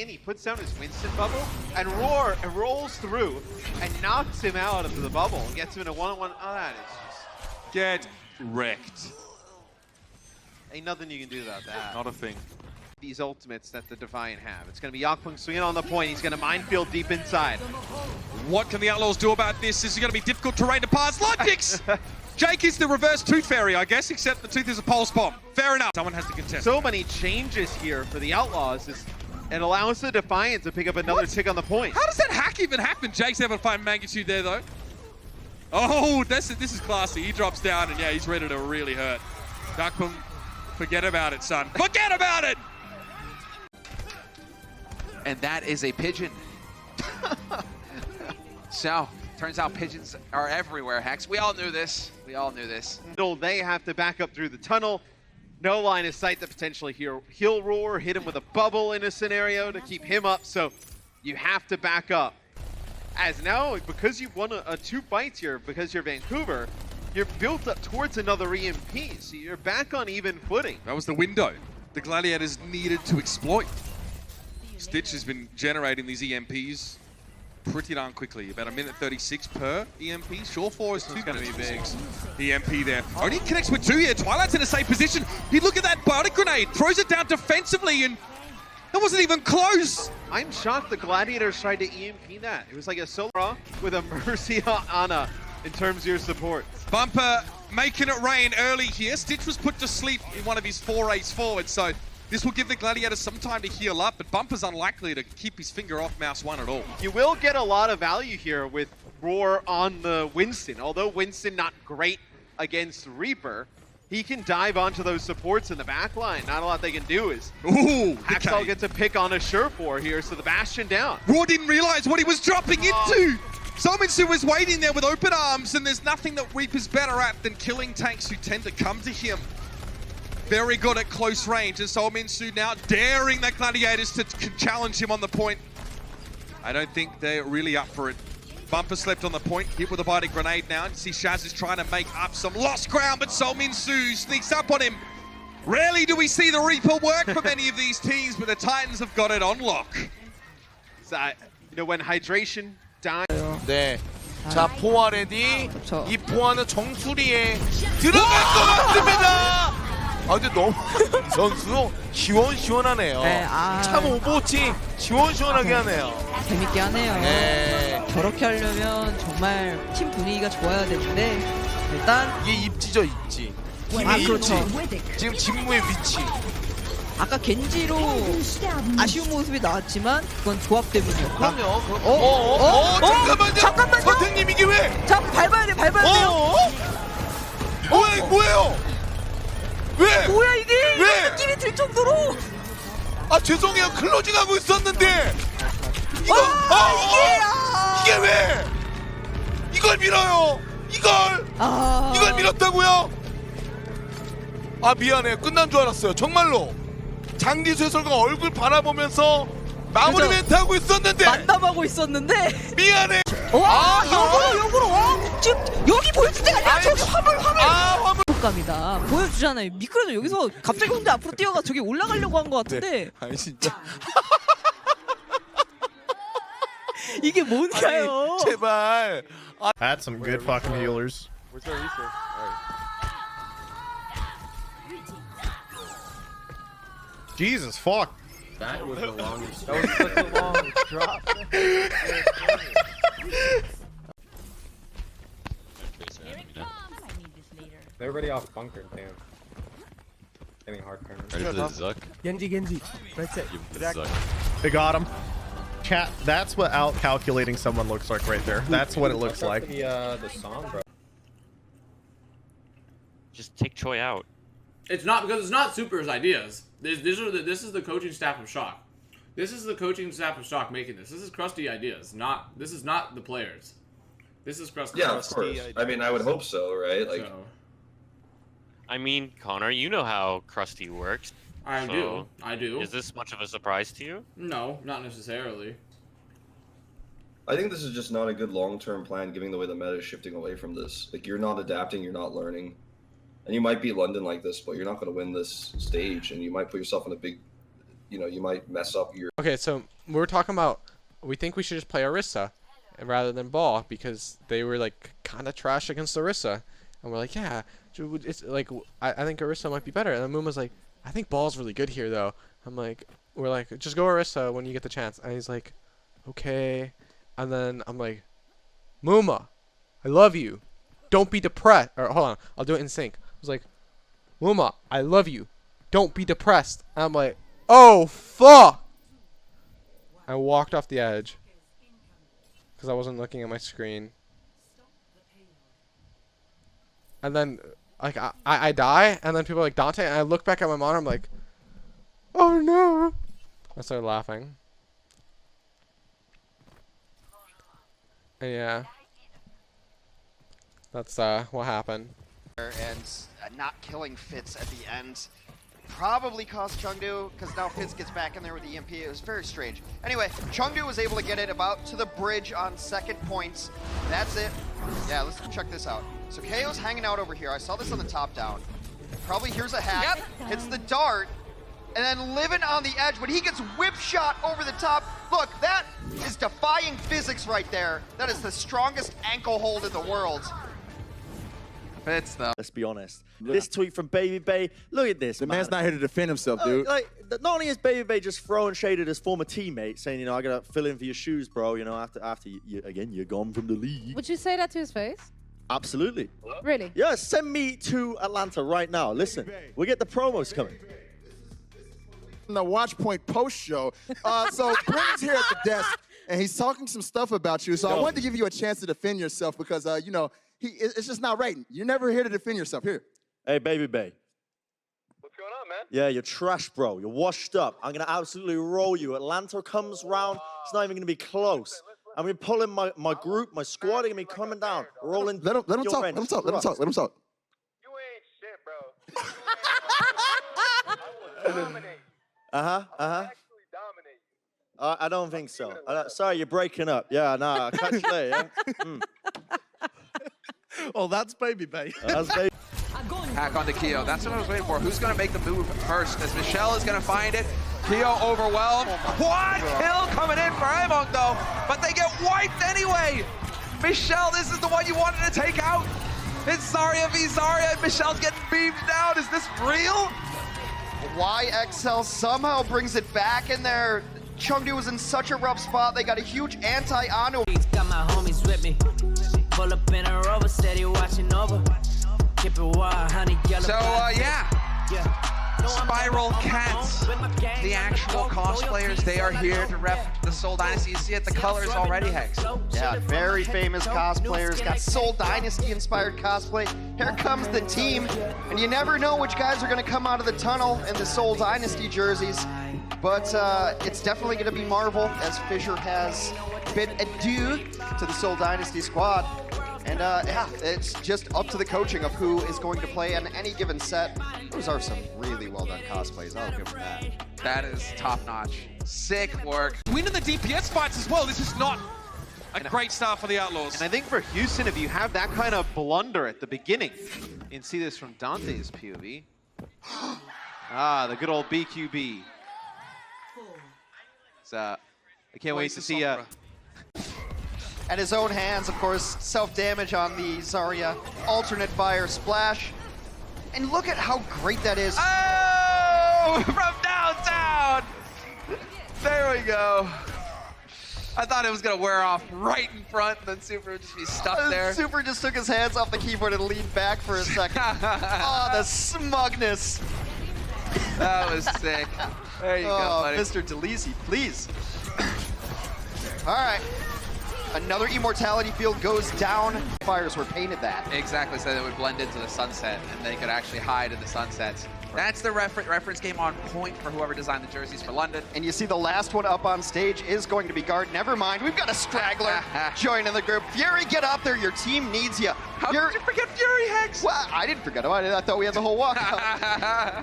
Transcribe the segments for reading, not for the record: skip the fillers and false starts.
And he puts down his Winston bubble, and Roar rolls through and knocks him out of the bubble and gets him in a one-on-one. Oh, that is just... Get wrecked. Ain't nothing you can do about that. Not a thing. These ultimates that the Defiant have. It's going to be Yakpung swinging on the point. He's going to minefield deep inside. What can the Outlaws do about this? This is going to be difficult terrain to pass. Light picks! Jake is the reverse Tooth Fairy, I guess, except the Tooth is a pulse bomb. Fair enough. Someone has to contest. So many changes here for the Outlaws. It allows the Defiant to pick up another tick on the point. How does that hack even happen? Jake's able to find magnitude there, though. Oh, this is classy. He drops down, and yeah, he's ready to really hurt. Yakpung, forget about it, son. Forget about it! And that is a pigeon. So, turns out pigeons are everywhere, Hex. We all knew this. We all knew this. They have to back up through the tunnel. No line of sight to potentially heal Roar, hit him with a bubble in a scenario to keep him up. So you have to back up. As now, because you've won a 2 fights here, because you're Vancouver, you're built up towards another EMP. So you're back on even footing. That was the window the Gladiators needed to exploit. Stitch has been generating these EMPs pretty darn quickly. About 1:36 per EMP. Sure4 is 2 going to be big. EMP there. Only connects with 2 here. Twilight's in a safe position. He look at that biotic grenade. Throws it down defensively, and that wasn't even close. I'm shocked the Gladiators tried to EMP that. It was like a solo with a Mercy on Ana in terms of your support. Bumper making it rain early here. Stitch was put to sleep in one of his forays forward, so this will give the Gladiators some time to heal up, but Bumper's unlikely to keep his finger off mouse 1 at all. You will get a lot of value here with Roar on the Winston. Although Winston not great against Reaper, he can dive onto those supports in the back line. Not a lot they can do is... Ooh, Hacksaw okay. gets a pick on a Sure4 here, so the Bastion down. Roar didn't realize what he was dropping into. Solminsu was waiting there with open arms, and there's nothing that Reaper's better at than killing tanks who tend to come to him. Very good at close range, and Solminsu now daring the Gladiators to challenge him on the point. I don't think they're really up for it. Bumper slept on the point, hit with a biotic grenade now. You see Shaz is trying to make up some lost ground, but Solminsu sneaks up on him. Rarely do we see the Reaper work from any of these teams, but the Titans have got it on lock. So, you know, when hydration dies... 네. 자, 포화 레디. 이 포화는 정수리에 들어갈 것 같습니다. 아, 근데 너무 이 선수 시원시원하네요. 네, 참 오버워치 시원시원하게 하네요. 재밌게 하네요. 네. 저렇게 하려면 정말 팀 분위기가 좋아야 되는데 일단 이게 입지죠, 입지. 팀의 그렇죠. 입지. 지금 직무의 위치. 아까 겐지로 아쉬운 모습이 나왔지만 그건 조합 때문이었고. 그럼요. 잠깐만요. 잠깐만요. 선생님 이게 왜? 자, 밟아야 돼요. 뭐예요? 왜? 뭐야 이게? 왜? 느낌이 들 정도로. 아, 죄송해요. 클로징하고 있었는데. 이거 이게 왜? 이걸 밀어요. 이걸 밀었다고요? 아, 미안해요. 끝난 줄 알았어요. 정말로. 장기수 해설가 얼굴 바라보면서 마무리 멘트 하고 있었는데. 만담하고 있었는데. 미안해. 와, 역으로. 지금 여기 보여줄 때가 아니라 저기 화물. 감이다. 보여주잖아요. 미끄러져 여기서 갑자기 혼자 앞으로 뛰어가 저기 올라가려고 한 것 같은데. 네. 아니 진짜. 이게 뭔가요? 아니, 제발. Had some good fucking healers. Where's our research? Jesus fuck. That was the longest. That was such a long drop. Everybody off bunker, damn. Getting hard cornered. Ready for the Zuck? Genji. That's it. Give him the Zuck. They got him. Chat, that's what out calculating someone looks like right there. That's what it looks like. The song, bro. Just take Choi out. It's not because it's not Super's ideas. This is the coaching staff of Shock. This is the coaching staff of Shock making this. This is crusty ideas. This is not the players. This is crusty. Yeah, of course. I mean, I would hope so, right? Like, I mean, Connor, you know how Krusty works. I do. Is this much of a surprise to you? No, not necessarily. I think this is just not a good long-term plan, given the way the meta is shifting away from this. Like, you're not adapting, you're not learning. And you might beat London like this, but you're not going to win this stage, and you might put yourself in a big, you know, you might mess up your. Okay, so we were talking about we think we should just play Orisa rather than Ball because they were like kind of trash against Orisa, and we're like, yeah, it's like I think Orisa might be better. And then Moon was like, I think Ball's really good here though. I'm like, we're like, just go Orisa when you get the chance. And he's like, okay. And then I'm like, Muma, I love you. Don't be depressed. Or hold on, I'll do it in sync. I was like, Muma, I love you. Don't be depressed. And I'm like, oh fuck. I walked off the edge because I wasn't looking at my screen. And then like I die, and then people are like, Dante, and I look back at my monitor, I'm like, oh no. I started laughing. And yeah. That's what happened. And not killing Fitz at the end probably cost Chengdu, because now Fitz gets back in there with the EMP. It was very strange. Anyway, Chengdu was able to get it about to the bridge on second points. That's it. Yeah, let's check this out. So KO's hanging out over here. I saw this on the top down. Probably here's a hack. Yep. Hits the dart. And then living on the edge, when he gets whip shot over the top. Look, that is defying physics right there. That is the strongest ankle hold in the world. Fits though. Let's be honest. This tweet from Baby Bay, look at this. The man's not here to defend himself, dude. Like, not only is Baby Bay just throwing shade at his former teammate, saying, you know, I gotta fill in for your shoes, bro. You know, after you're gone from the league. Would you say that to his face? Absolutely. Really? Yeah, send me to Atlanta right now. Listen, we get the promos coming. The Watch Point post show. So Brandon's here at the desk, and he's talking some stuff about you. So I wanted to give you a chance to defend yourself because, you know, it's just not right. You're never here to defend yourself. Here. Hey, Baby Bay. What's going on, man? Yeah, you're trash, bro. You're washed up. I'm going to absolutely roll you. Atlanta comes round. It's not even going to be close. I'm going to pull in my group, my squad. They're going to be coming down. Rolling. Let him talk. Let him talk. Let him talk. Let him talk. You ain't shit, bro. I will dominate. Actually dominate. I don't think so. Sorry, you're breaking up. Yeah, nah, catch you later, yeah? Oh, that's Baby Bay. That's Baby. Hack onto Keo. That's what I was waiting for. Who's going to make the move first? As Michelle is going to find it. Keo overwhelmed. Quad kill coming in for Among though, but they get wiped anyway. Michelle, this is the one you wanted to take out. It's Zarya v Zarya, and Michelle's getting beamed down. Is this real? YXL somehow brings it back in there. Chengdu was in such a rough spot. They got a huge anti-Anu. Got my homies with me. Pull up in a Rover, steady watching over. Keep it wild, honey, yellow. So, yeah. Spiral Cats, the actual cosplayers, they are here to rep the Seoul Dynasty. You see it, the colors already, Hex. Yeah, very famous cosplayers. Got Seoul Dynasty inspired cosplay. Here comes the team, and you never know which guys are going to come out of the tunnel in the Seoul Dynasty jerseys. But it's definitely going to be Marvel, as Fisher has bid adieu to the Seoul Dynasty squad. And yeah, it's just up to the coaching of who is going to play on any given set. Those are some really well done cosplays. I'll give them that. That is top notch. Sick work. Winning the DPS fights as well. This is not a great start for the Outlaws. And I think for Houston, if you have that kind of blunder at the beginning, you can see this from Dante's POV. The good old BQB. So, I can't wait to see at his own hands, of course, self-damage on the Zarya alternate fire splash. And look at how great that is. Oh, from downtown. There we go. I thought it was going to wear off right in front, and then Super would just be stuck there. Super just took his hands off the keyboard and leaned back for a second. Oh, the smugness. That was sick. There you go, buddy. Mr. DeLisi, please. All right. Another immortality field goes down. Fires were painted that. Exactly, so it would blend into the sunset, and they could actually hide in the sunsets. That's the reference game on point for whoever designed the jerseys for London. And you see the last one up on stage is going to be Guard. Never mind, we've got a straggler joining the group. Fury, get up there. Your team needs you. How did you forget Fury, Hex? Well, I didn't forget him. I thought we had the whole walk.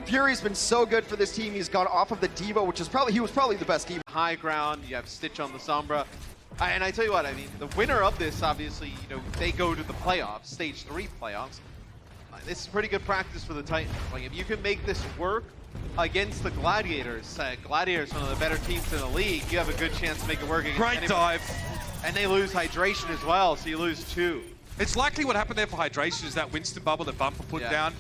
Fury's been so good for this team. He's gone off of the Devo, which is he was probably the best Devo. High ground, you have Stitch on the Sombra. And I tell you what, I mean, the winner of this, obviously, you know, they go to the playoffs, stage 3 playoffs. This is pretty good practice for the Titans. Like, if you can make this work against the Gladiators. Gladiators, one of the better teams in the league. You have a good chance to make it work against Great dive. And they lose hydration as well, so you lose 2. It's likely what happened there for hydration is that Winston bubble that Bumper put down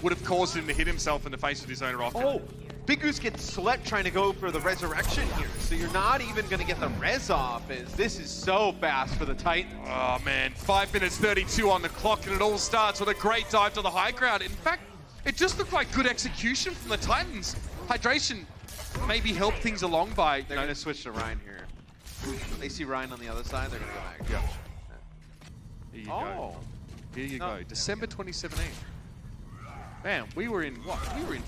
would have caused him to hit himself in the face with his own rocket. Oh, Big Goose gets slept trying to go for the resurrection here, so you're not even going to get the res off, as this is so fast for the Titan. Oh man, 5 minutes 32 on the clock, and it all starts with a great dive to the high ground. In fact, it just looked like good execution from the Titans. Hydration maybe helped things along by... They're going to switch to Ryan here. They see Ryan on the other side, they're going to go back. Yeah. Here you go. Here you go. December 2017. Man, we were in what? We were in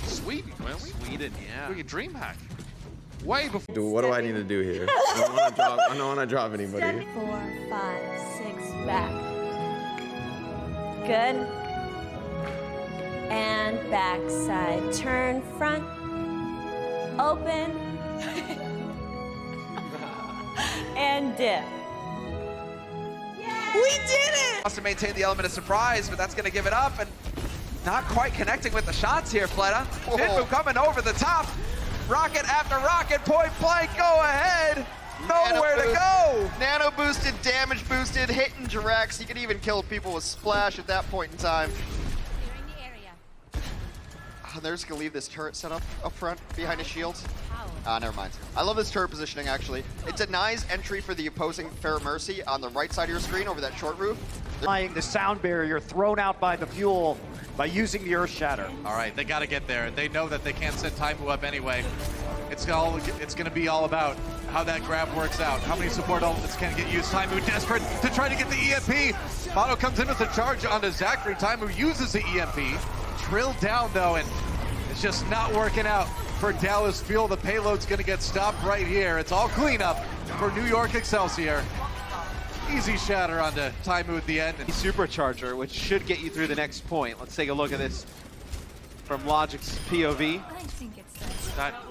Sweden, weren't we? Sweden, yeah. We were in DreamHack. Way before. Dude, what do I need to do here? I don't want to drop anybody. 4, 5, 6, back. Good. And back side. Turn front. Open. And dip. We did it! Wants to maintain the element of surprise, but that's going to give it up, and not quite connecting with the shots here, Fleta. Jinmu coming over the top. Rocket after rocket, point blank, go ahead. Nowhere to go. Nano boosted, damage boosted, hitting directs. He could even kill people with splash at that point in time. Oh, they're just gonna leave this turret set up front behind his shields. Never mind. I love this turret positioning, actually. It denies entry for the opposing Fair Mercy on the right side of your screen over that short roof. The sound barrier thrown out by the fuel by using the Earth Shatter. All right, they got to get there. They know that they can't send Taimu up anyway. It's going to be all about how that grab works out. How many support elements can get used? Taimu desperate to try to get the EMP. Mono comes in with a charge onto Zachary. Taimu uses the EMP. Drilled down, though, and it's just not working out for Dallas Fuel. The payload's going to get stopped right here. It's all cleanup for New York Excelsior. Easy shatter onto Taimu at the end. And Supercharger, which should get you through the next point. Let's take a look at this from Logic's POV. I think it's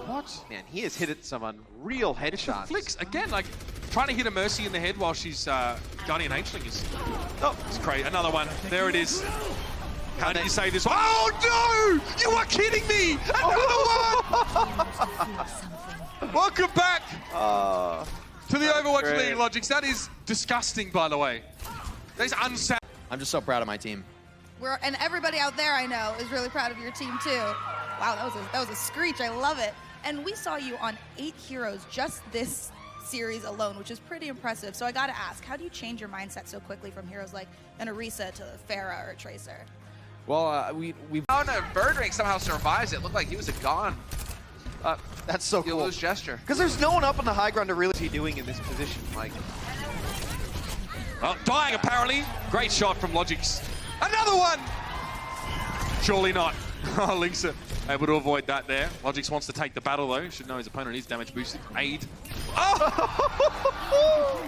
What? Man, he has hit some unreal headshots. Flicks, again, like trying to hit a Mercy in the head while she's Guardian Ageling is... Oh, it's great. Another one. There it is. How do you say this? Oh, no! You are kidding me! Another one! Welcome back to the Overwatch League, Logics. That is disgusting, by the way. That is unsafe. I'm just so proud of my team. And everybody out there I know is really proud of your team too. Wow, that was a screech. I love it. And we saw you on 8 heroes just this series alone, which is pretty impressive. So I got to ask, how do you change your mindset so quickly from heroes like an Orisa to Pharah or a Tracer? Well, we found a Bird Ring somehow survives it. Looked like he was a gone. That's so cool. Lose gesture. Because there's no one up on the high ground to really... What's he doing in this position, Mike? Oh, dying apparently. Great shot from Logix. Another one! Surely not. Oh, Link's able to avoid that there. Logix wants to take the battle though. Should know his opponent is damage boosted. Aid. Oh!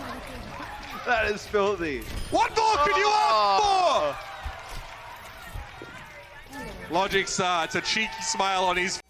That is filthy. What more could you ask for? Logix, it's a cheeky smile on his